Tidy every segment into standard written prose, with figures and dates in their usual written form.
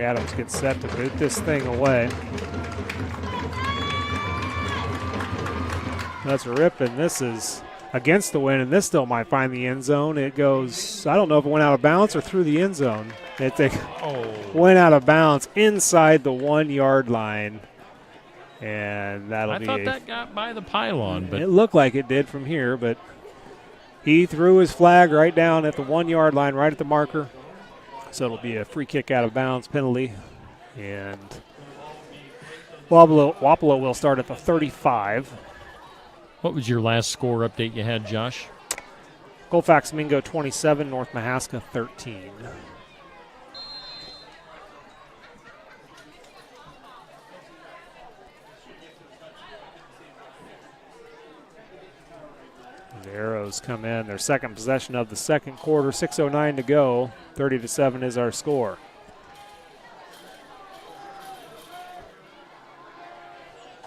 Henry Adams gets set to boot this thing away. That's ripping. This is against the wind, and this still might find the end zone. It goes, I don't know if it went out of bounds or through the end zone. It went out of bounds inside the 1 yard line. And that'll be. I thought that got by the pylon, but it looked like it did from here, but he threw his flag right down at the 1 yard line, right at the marker. So it'll be a free kick out of bounds penalty. And Wapello will start at the 35. What was your last score update you had, Josh? Colfax Mingo 27, North Mahaska 13. The Arrows come in. Their second possession of the second quarter. 6:09 to go. 30-7 is our score.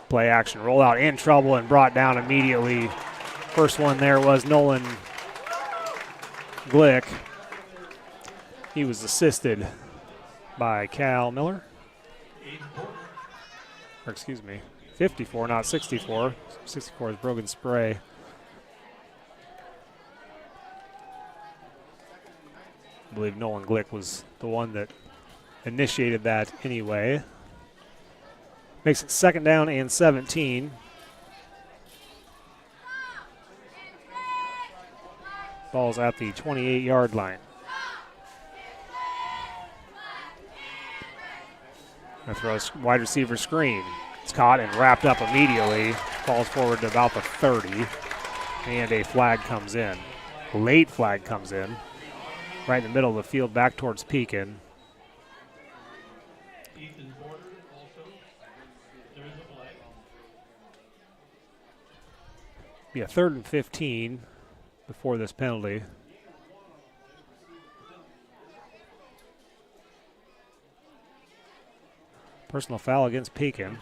Play action, roll out in trouble and brought down immediately. First one there was Nolan Glick. He was assisted by Cal Miller. Or excuse me, 54, not 64. 64 is Brogan Spray. I believe Nolan Glick was the one that initiated that anyway. Makes it 2nd down and 17. Ball's at the 28-yard line. That throws wide receiver screen. It's caught and wrapped up immediately. Falls forward to about the 30. And a flag comes in. Late flag comes in. Right in the middle of the field, back towards Pekin. Be a 3rd and 15 before this penalty. Personal foul against Pekin.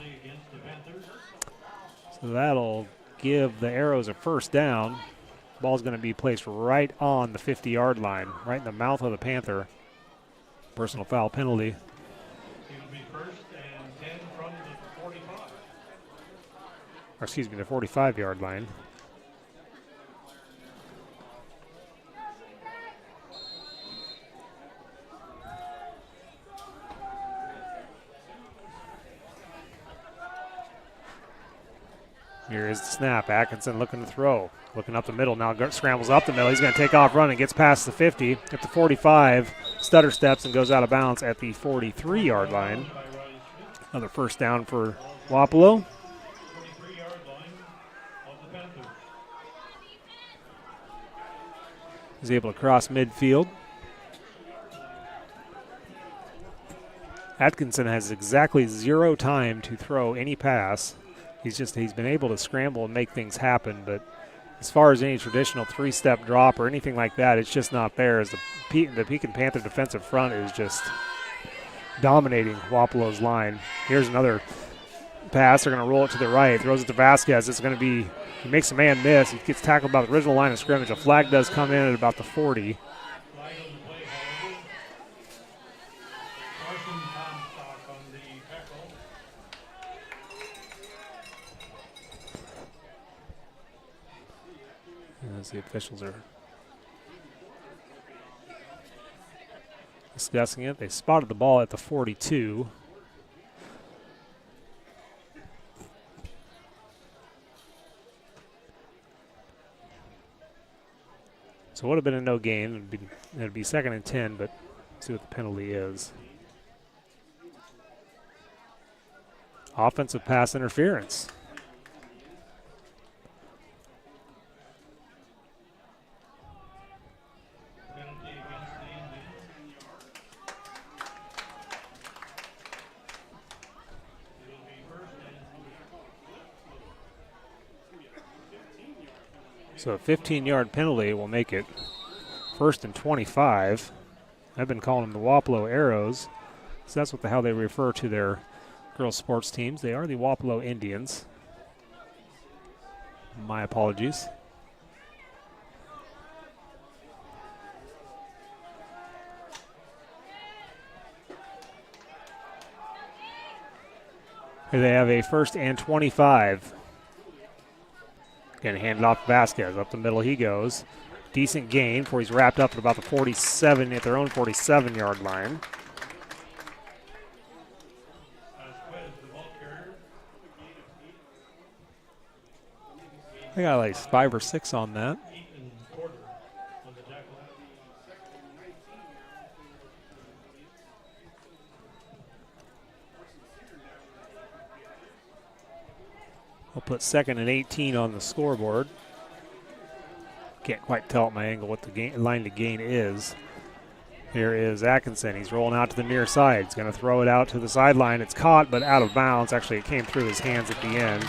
So that'll give the Arrows a 1st down. Ball's going to be placed right on the 50-yard line, right in the mouth of the Panther. Personal foul penalty. It will be 1st and 10 from the 45. Or excuse me, the 45-yard line. Here is the snap. Atkinson looking to throw. Looking up the middle now, scrambles up the middle. He's going to take off running, gets past the 50. At the 45, stutter steps and goes out of bounds at the 43-yard line. Another 1st down for Wapello. 43-yard line of the Panthers. He's able to cross midfield. Atkinson has exactly 0 time to throw any pass. He's been able to scramble and make things happen, but as far as any traditional 3-step drop or anything like that, it's just not there, as the Pekin Panther defensive front is just dominating Wapello's line. Here's another pass. They're going to roll it to the right. Throws it to Vasquez. It's going to be, he makes a man miss. He gets tackled by the original line of scrimmage. A flag does come in at about the 40. As the officials are discussing it, they spotted the ball at the 42. So it would have been a no gain. It'd be 2nd and 10, but let's see what the penalty is. Offensive pass interference. So a 15-yard penalty will make it 1st and 25. I've been calling them the Wapello Arrows. So that's what the hell they refer to their girls' sports teams. They are the Wapello Indians. My apologies. Here they have a 1st and 25. Again, handed off to Vasquez. Up the middle he goes. Decent gain before he's wrapped up at about the 47, at their own 47-yard line. I got like 5 or 6 on that. I'll put 2nd and 18 on the scoreboard. Can't quite tell at my angle what the line to gain is. Here is Atkinson. He's rolling out to the near side. He's going to throw it out to the sideline. It's caught, but out of bounds. Actually, it came through his hands at the end.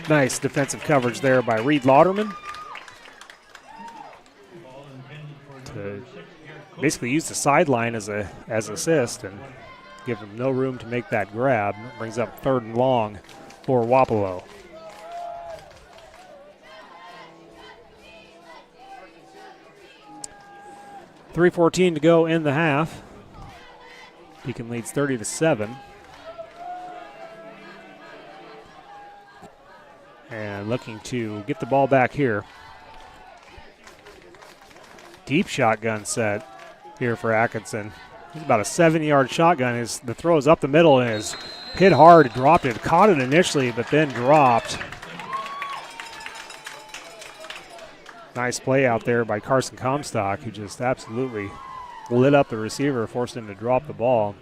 Nice defensive coverage there by Reed Lauderman to basically use the sideline as assist and give him no room to make that grab. Brings up 3rd and long for Wapello. .3:14 to go in the half. Pekin leads 30-7. And looking to get the ball back here. Deep shotgun set here for Atkinson. It's about a 7-yard shotgun. The throw is up the middle and is hit hard, dropped it, caught it initially, but then dropped. Nice play out there by Carson Comstock, who just absolutely lit up the receiver, forced him to drop the ball.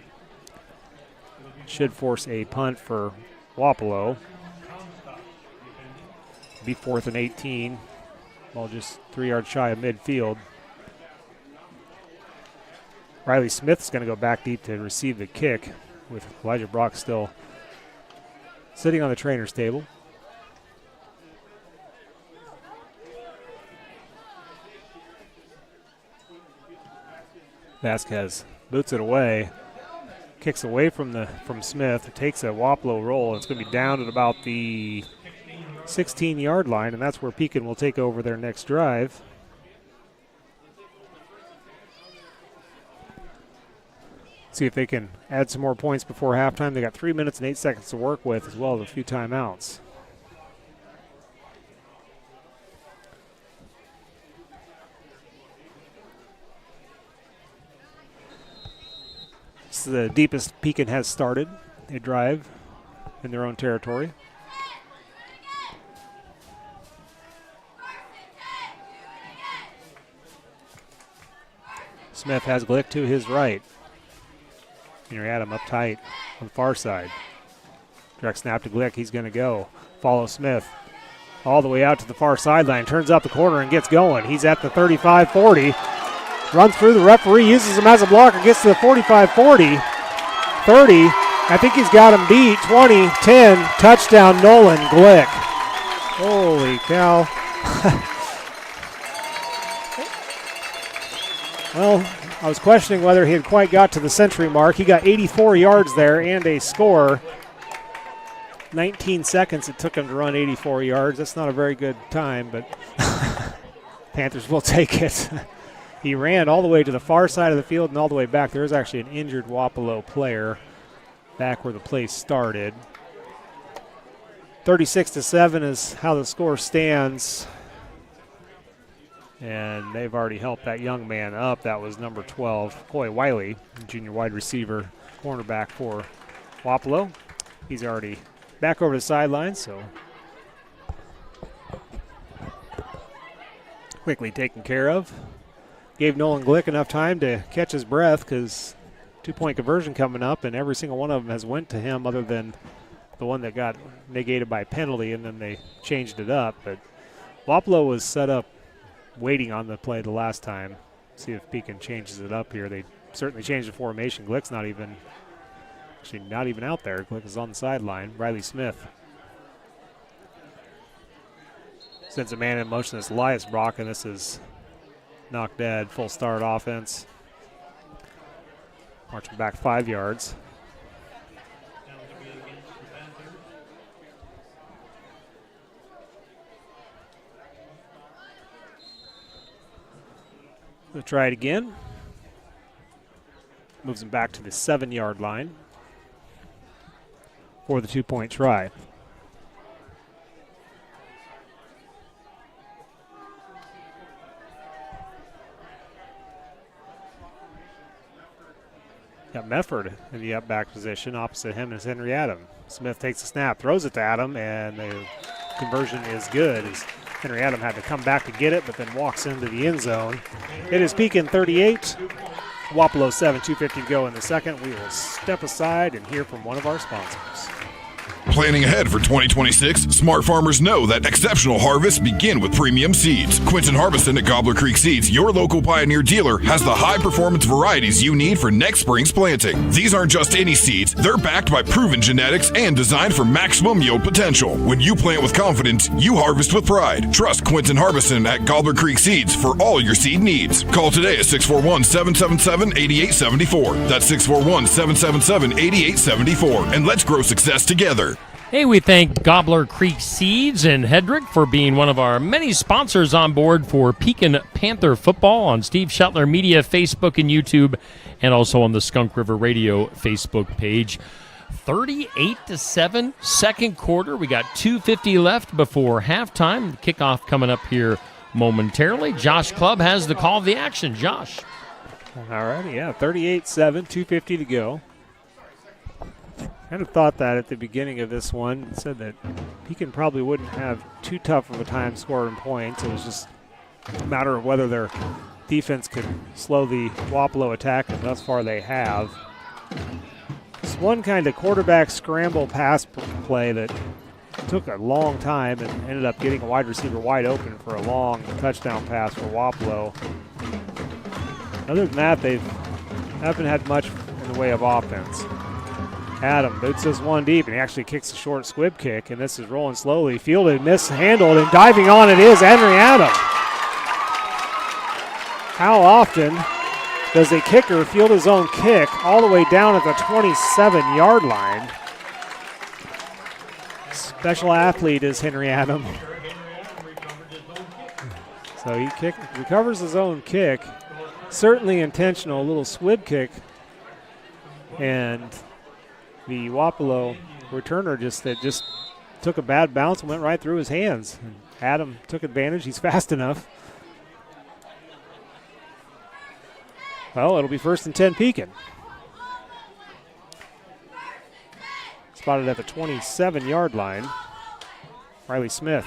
Should force a punt for Wapello. Be 4th and 18. Ball just 3 yards shy of midfield. Riley Smith's going to go back deep to receive the kick, with Elijah Brock still sitting on the trainer's table. Vasquez boots it away, kicks away from Smith, takes a Wapello roll. It's going to be down at about the 16-yard line, and that's where Pekin will take over their next drive. See if they can add some more points before halftime. They got 3 minutes and 8 seconds to work with, as well as a few timeouts. This is the deepest Pekin has started a drive in their own territory. Smith has Glick to his right. Henry Adam up tight on the far side. Direct snap to Glick. He's going to go. Follow Smith all the way out to the far sideline. Turns up the corner and gets going. He's at the 35-40. Runs through the referee. Uses him as a blocker. Gets to the 45-40. 30. I think he's got him beat. 20, 10. Touchdown, Nolan Glick. Holy cow. Well, I was questioning whether he had quite got to the century mark. He got 84 yards there and a score. 19 seconds it took him to run 84 yards. That's not a very good time, but Panthers will take it. He ran all the way to the far side of the field and all the way back. There is actually an injured Wapello player back where the play started. 36-7 is how the score stands. And they've already helped that young man up. That was number 12, Coy Wiley, junior wide receiver, cornerback for Wapello. He's already back over the sideline, so quickly taken care of. Gave Nolan Glick enough time to catch his breath because 2-point conversion coming up, and every single one of them has went to him other than the one that got negated by a penalty, and then they changed it up. But Wapello was set up waiting on the play the last time. See if Pekin changes it up here. They certainly changed the formation. Glick's not even out there. Glick is on the sideline. Riley Smith sends a man in motion. That's Elias Brock, and this is knocked dead. Full start offense. Marching back 5 yards. We'll try it again. Moves him back to the 7-yard line. for the 2-point try. Got Mefford in the up back position. Opposite him is Henry Adam. Smith takes the snap, throws it to Adam, and the conversion is good. As Henry Adam had to come back to get it, but then walks into the end zone. It is Pekin 38, Wapello 7, 2:50 to go in the second. We will step aside and hear from one of our sponsors. Planning ahead for 2026, smart farmers know that exceptional harvests begin with premium seeds. Quinton Harbison at Gobbler Creek Seeds, your local Pioneer dealer, has the high-performance varieties you need for next spring's planting. These aren't just any seeds. They're backed by proven genetics and designed for maximum yield potential. When you plant with confidence, you harvest with pride. Trust Quinton Harbison at Gobbler Creek Seeds for all your seed needs. Call today at 641-777-8874. That's 641-777-8874. And let's grow success together. Hey, we thank Gobbler Creek Seeds and Hedrick for being one of our many sponsors on board for Pekin Panther football on Steve Shetler Media Facebook and YouTube, and also on the Skunk River Radio Facebook page. 38-7, second quarter. We got 2:50 left before halftime. The kickoff coming up here momentarily. Josh Clubb has the call of the action. Josh. All righty, yeah, 38-7, 2:50 to go. Kind of thought that at the beginning of this one. Said that Pekin probably wouldn't have too tough of a time scoring points. It was just a matter of whether their defense could slow the Wapello attack, and thus far they have. It's one kind of quarterback scramble pass play that took a long time and ended up getting a wide receiver wide open for a long touchdown pass for Wapello. Other than that, they haven't had much in the way of offense. Adam boots this one deep, and he actually kicks a short squib kick, and this is rolling slowly. Fielded, mishandled, and diving on it is Henry Adam. How often does a kicker field his own kick all the way down at the 27-yard line? Special athlete is Henry Adam. So he recovers his own kick. Certainly intentional, a little squib kick, and the Wapello returner just took a bad bounce and went right through his hands. And Adam took advantage. He's fast enough. Well, it'll be 1st and 10 Pekin. Spotted at the 27-yard line. Riley Smith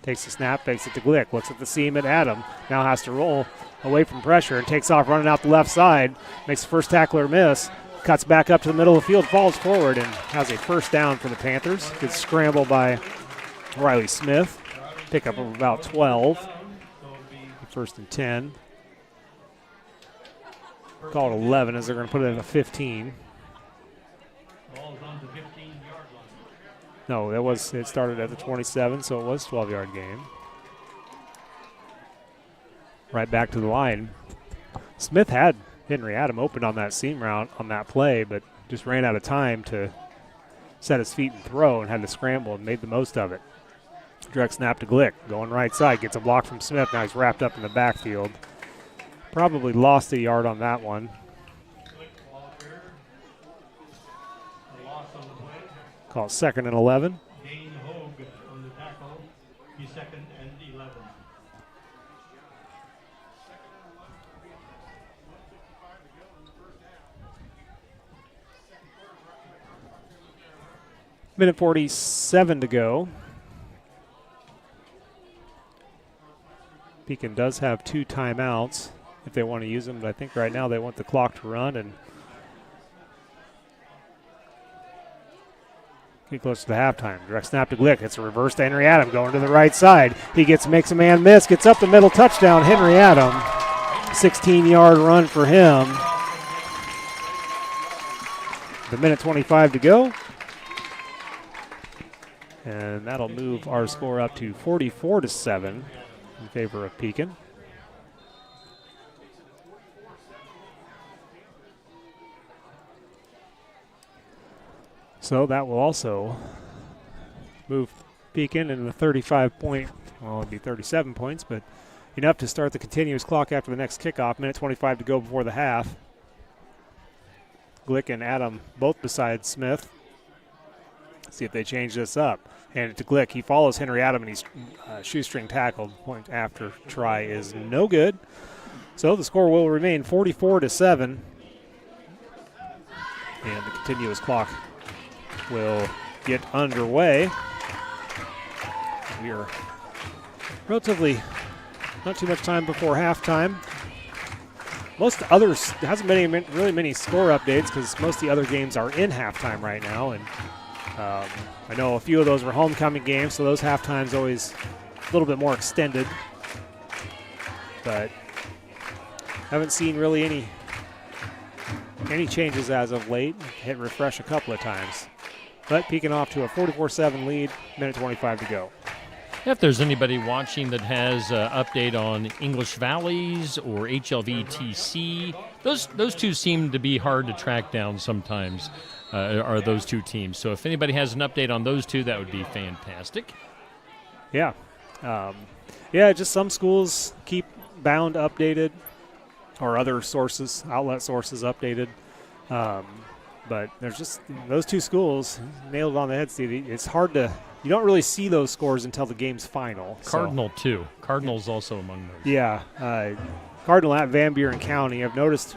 takes the snap, fakes it to Glick, looks at the seam at Adam. Now has to roll away from pressure and takes off running out the left side. Makes the first tackler miss. Cuts back up to the middle of the field, falls forward, and has a first down for the Panthers. Good scramble by Riley Smith. Pickup of about 12. 1st and 10. Call it 11 as they're going to put it in a 15. Ball's on the 15-yard line. No, it started at the 27, so it was 12-yard game. Right back to the line. Smith had Henry Adam opened on that seam route on that play, but just ran out of time to set his feet and throw and had to scramble and made the most of it. Direct snap to Glick, going right side, gets a block from Smith. Now he's wrapped up in the backfield. Probably lost a yard on that one. Call it 2nd and 11. Dane Hogue on the tackle. He's 2nd and 11. Minute 47 to go. Pekin does have 2 timeouts if they want to use them, but I think right now they want the clock to run and get close to the halftime. Direct snap to Glick. It's a reverse to Henry Adam going to the right side. He makes a man miss, gets up the middle, touchdown, Henry Adam. 16-yard run for him. The minute 25 to go. And that'll move our score up to 44-7 in favor of Pekin. So that will also move Pekin into the 35-point, well, it'd be 37 points, but enough to start the continuous clock after the next kickoff. Minute 25 to go before the half. Glick and Adam both beside Smith. See if they change this up. Hand it to Glick. He follows Henry Adam, and he's shoestring tackled. Point after try is no good. So the score will remain 44-7. And the continuous clock will get underway. We are relatively not too much time before halftime. Most others, there hasn't been really many score updates because most of the other games are in halftime right now. And I know a few of those were homecoming games, so those halftimes always a little bit more extended. But haven't seen really any changes as of late. Hit refresh a couple of times. But Pekin off to a 44-7 lead, minute 25 to go. If there's anybody watching that has an update on English Valleys or HLVTC, those two seem to be hard to track down sometimes, are those two teams. So if anybody has an update on those two, that would be fantastic. Yeah. Just some schools keep Bound updated or other sources, outlet sources updated. But there's just those two schools nailed it on the head, Steve. It's hard to – you don't really see those scores until the game's final. Cardinal, too. Cardinal's also among those. Yeah. Cardinal at Van Buren County. I've noticed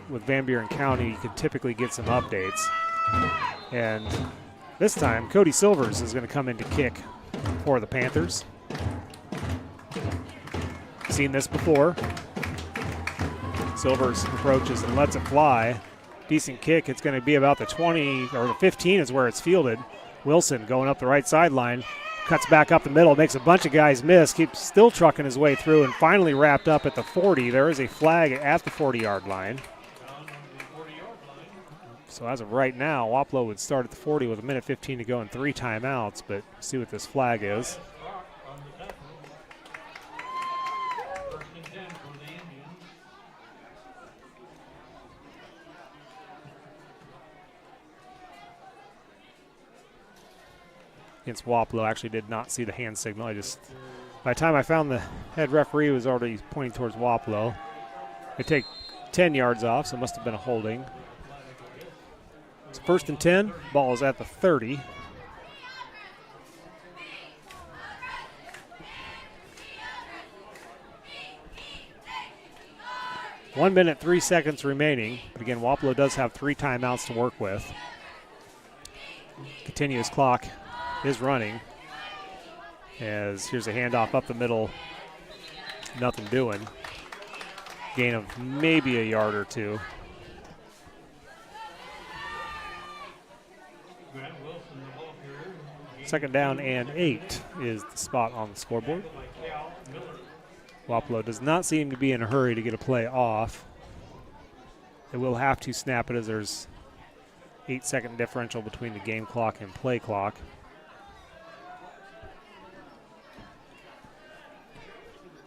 with Van Buren County you can typically get some updates. And this time, Cody Silvers is going to come in to kick for the Panthers. Seen this before. Silvers approaches and lets it fly. Decent kick. It's going to be about the 20 or the 15 is where it's fielded. Wilson going up the right sideline, cuts back up the middle, makes a bunch of guys miss, keeps still trucking his way through, and finally wrapped up at the 40. There is a flag at the 40-yard line. So as of right now, Wapello would start at the 40 with a minute 15 to go and 3 timeouts, but see what this flag is. Against Wapello, actually did not see the hand signal. By the time I found the head referee was already pointing towards Wapello. They take 10 yards off, so it must have been a holding. It's 1st and 10. Ball is at the 30. One minute, 3 seconds remaining. But again, Wapello does have 3 timeouts to work with. Continuous clock is running. As here's a handoff up the middle. Nothing doing. Gain of maybe a yard or 2. Second down and 8 is the spot on the scoreboard. Wapello does not seem to be in a hurry to get a play off. They will have to snap it as there's 8-second differential between the game clock and play clock.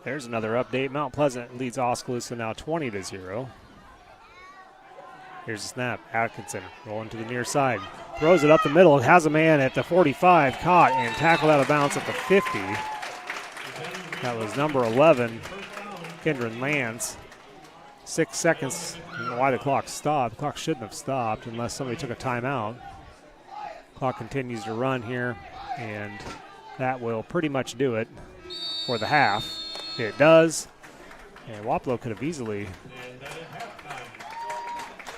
There's another update. Mount Pleasant leads Oskaloosa now 20-0. Here's the snap. Atkinson rolling to the near side. Throws it up the middle. Has a man at the 45. Caught and tackled out of bounds at the 50. That was number 11, Kendron Lance. 6 seconds. I don't know why the clock stopped. The clock shouldn't have stopped unless somebody took a timeout. Clock continues to run here, and that will pretty much do it for the half. It does. And Wapello could have easily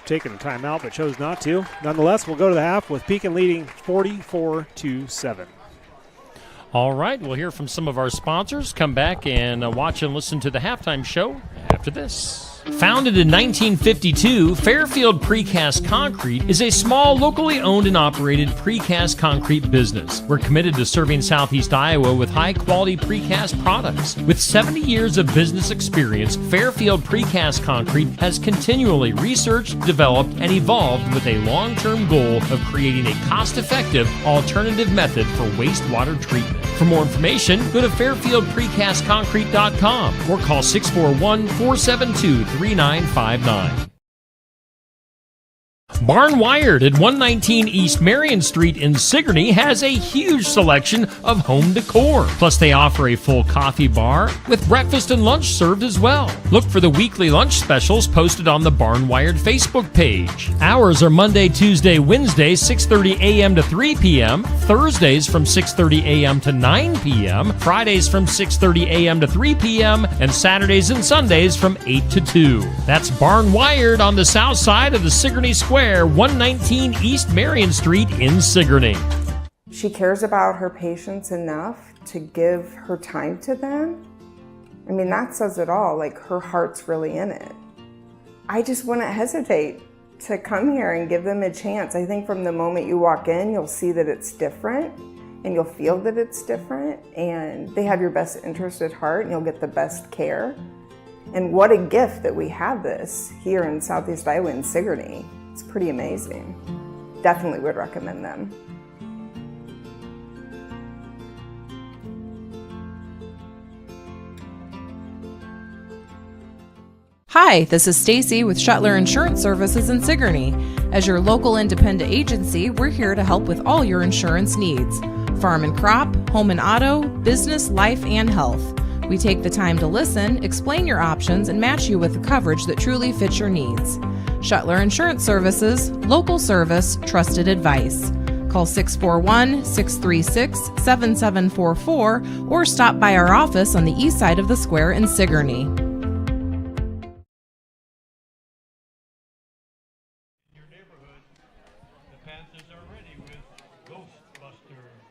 taken a timeout, but chose not to. Nonetheless, we'll go to the half with Pekin leading 44-7. All right, we'll hear from some of our sponsors. Come back and watch and listen to the halftime show after this. Founded in 1952, Fairfield Precast Concrete is a small, locally owned and operated precast concrete business. We're committed to serving Southeast Iowa with high-quality precast products. With 70 years of business experience, Fairfield Precast Concrete has continually researched, developed, and evolved with a long-term goal of creating a cost-effective alternative method for wastewater treatment. For more information, go to fairfieldprecastconcrete.com or call 641-472-3959. Barn Wired at 119 East Marion Street in Sigourney has a huge selection of home decor. Plus, they offer a full coffee bar with breakfast and lunch served as well. Look for the weekly lunch specials posted on the Barn Wired Facebook page. Hours are Monday, Tuesday, Wednesday, 6:30 a.m. to 3 p.m., Thursdays from 6:30 a.m. to 9 p.m., Fridays from 6:30 a.m. to 3 p.m., and Saturdays and Sundays from 8 to 2. That's Barn Wired on the south side of the Sigourney Square, 119 East Marion Street in Sigourney. She cares about her patients enough to give her time to them. I mean, that says it all, like her heart's really in it. I just wouldn't hesitate to come here and give them a chance. I think from the moment you walk in, you'll see that it's different and you'll feel that it's different, and they have your best interest at heart and you'll get the best care. And what a gift that we have this here in Southeast Iowa in Sigourney. It's pretty amazing. Definitely would recommend them. Hi, this is Stacy with Shuttler Insurance Services in Sigourney. As your local independent agency, we're here to help with all your insurance needs. Farm and crop, home and auto, business, life, and health. We take the time to listen, explain your options, and match you with the coverage that truly fits your needs. Shuttler Insurance Services, local service, trusted advice. Call 641-636-7744 or stop by our office on the east side of the square in Sigourney. In your neighborhood, the Panthers are ready with Ghostbusters.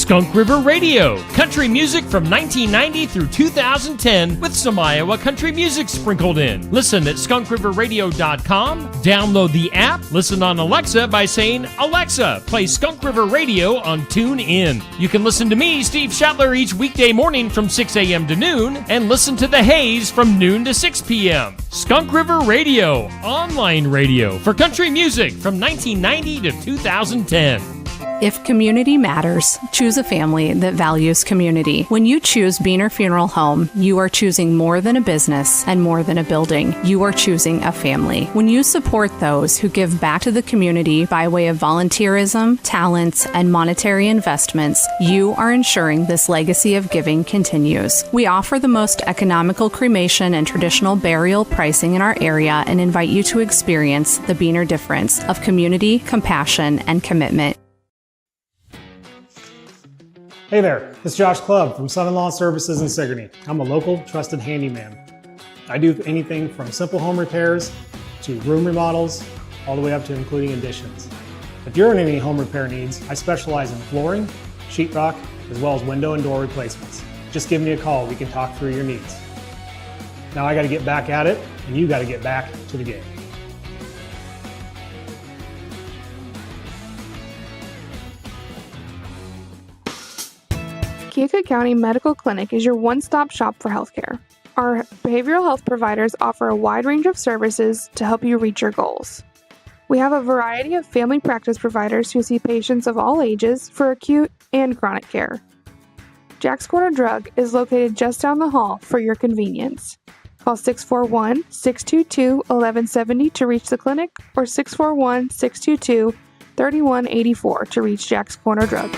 Skunk River Radio, country music from 1990 through 2010 with some Iowa country music sprinkled in. Listen at skunkriverradio.com, download the app, listen on Alexa by saying, Alexa, play Skunk River Radio on TuneIn. You can listen to me, Steve Shetler, each weekday morning from 6 a.m. to noon, and listen to The Haze from noon to 6 p.m. Skunk River Radio, online radio for country music from 1990 to 2010. If community matters, choose a family that values community. When you choose Beaner Funeral Home, you are choosing more than a business and more than a building. You are choosing a family. When you support those who give back to the community by way of volunteerism, talents, and monetary investments, you are ensuring this legacy of giving continues. We offer the most economical cremation and traditional burial pricing in our area and invite you to experience the Beaner difference of community, compassion, and commitment. Hey there, it's Josh Clubb from Son-in-Law Services in Sigourney. I'm a local, trusted handyman. I do anything from simple home repairs to room remodels, all the way up to including additions. If you're in any home repair needs, I specialize in flooring, sheetrock, as well as window and door replacements. Just give me a call, we can talk through your needs. Now I gotta get back at it, and you gotta get back to the game. Keokuk County Medical Clinic is your one-stop shop for healthcare. Our behavioral health providers offer a wide range of services to help you reach your goals. We have a variety of family practice providers who see patients of all ages for acute and chronic care. Jack's Corner Drug is located just down the hall for your convenience. Call 641-622-1170 to reach the clinic or 641-622-3184 to reach Jack's Corner Drug.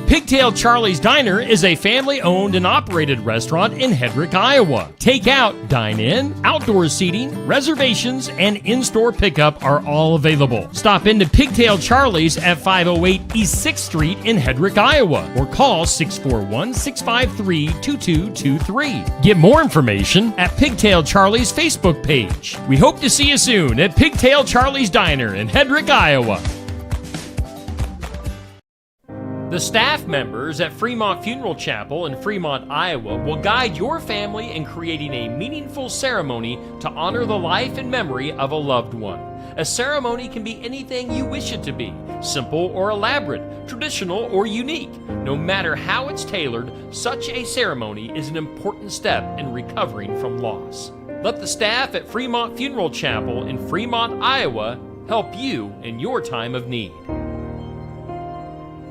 Pigtail Charlie's Diner is a family-owned and operated restaurant in Hedrick, Iowa. Takeout, dine-in, outdoor seating, reservations, and in-store pickup are all available. Stop into Pigtail Charlie's at 508 East 6th Street in Hedrick, Iowa, or call 641-653-2223. Get more information at Pigtail Charlie's Facebook page. We hope to see you soon at Pigtail Charlie's Diner in Hedrick, Iowa. The staff members at Fremont Funeral Chapel in Fremont, Iowa will guide your family in creating a meaningful ceremony to honor the life and memory of a loved one. A ceremony can be anything you wish it to be, simple or elaborate, traditional or unique. No matter how it's tailored, such a ceremony is an important step in recovering from loss. Let the staff at Fremont Funeral Chapel in Fremont, Iowa help you in your time of need.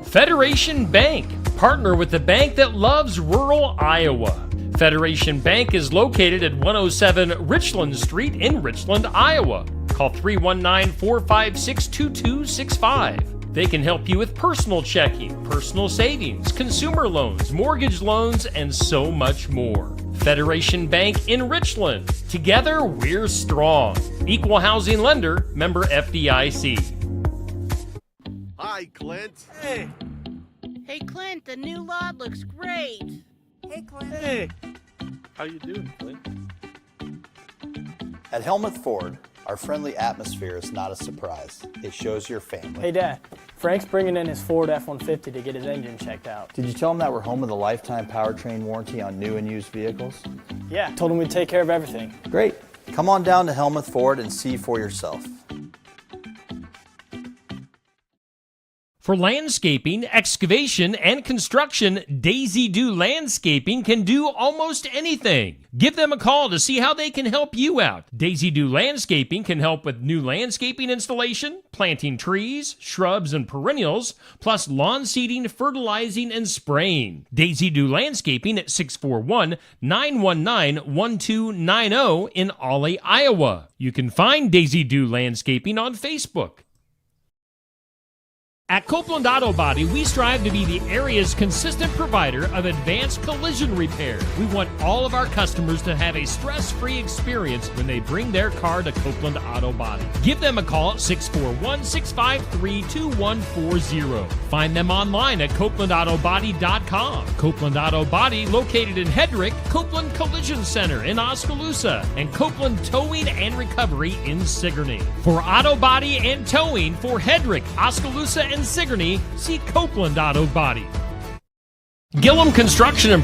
Federation Bank. Partner with the bank that loves rural Iowa. Federation Bank is located at 107 Richland Street in Richland, Iowa. Call 319-456-2265. They can help you with personal checking, personal savings, consumer loans, mortgage loans, and so much more. Federation Bank in Richland. Together, we're strong. Equal housing lender, member FDIC. Hi, Clint. Hey. Hey, Clint, the new lot looks great. Hey, Clint. Hey. How you doing, Clint? At Helmuth Ford, our friendly atmosphere is not a surprise. It shows your family. Hey, Dad. Frank's bringing in his Ford F-150 to get his engine checked out. Did you tell him that we're home with a lifetime powertrain warranty on new and used vehicles? Yeah, told him we'd take care of everything. Great. Come on down to Helmuth Ford and see for yourself. For landscaping, excavation, and construction, Daisy Do Landscaping can do almost anything. Give them a call to see how they can help you out. Daisy Do Landscaping can help with new landscaping installation, planting trees, shrubs, and perennials, plus lawn seeding, fertilizing, and spraying. Daisy Do Landscaping at 641-919-1290 in Ollie, Iowa. You can find Daisy Do Landscaping on Facebook. At Copeland Auto Body, we strive to be the area's consistent provider of advanced collision repair. We want all of our customers to have a stress-free experience when they bring their car to Copeland Auto Body. Give them a call at 641-653-2140. Find them online at copelandautobody.com. Copeland Auto Body, located in Hedrick, Copeland Collision Center in Oskaloosa, and Copeland Towing and Recovery in Sigourney. For auto body and towing for Hedrick, Oskaloosa, and In Sigourney, see Copeland Auto Body. Gillum Construction and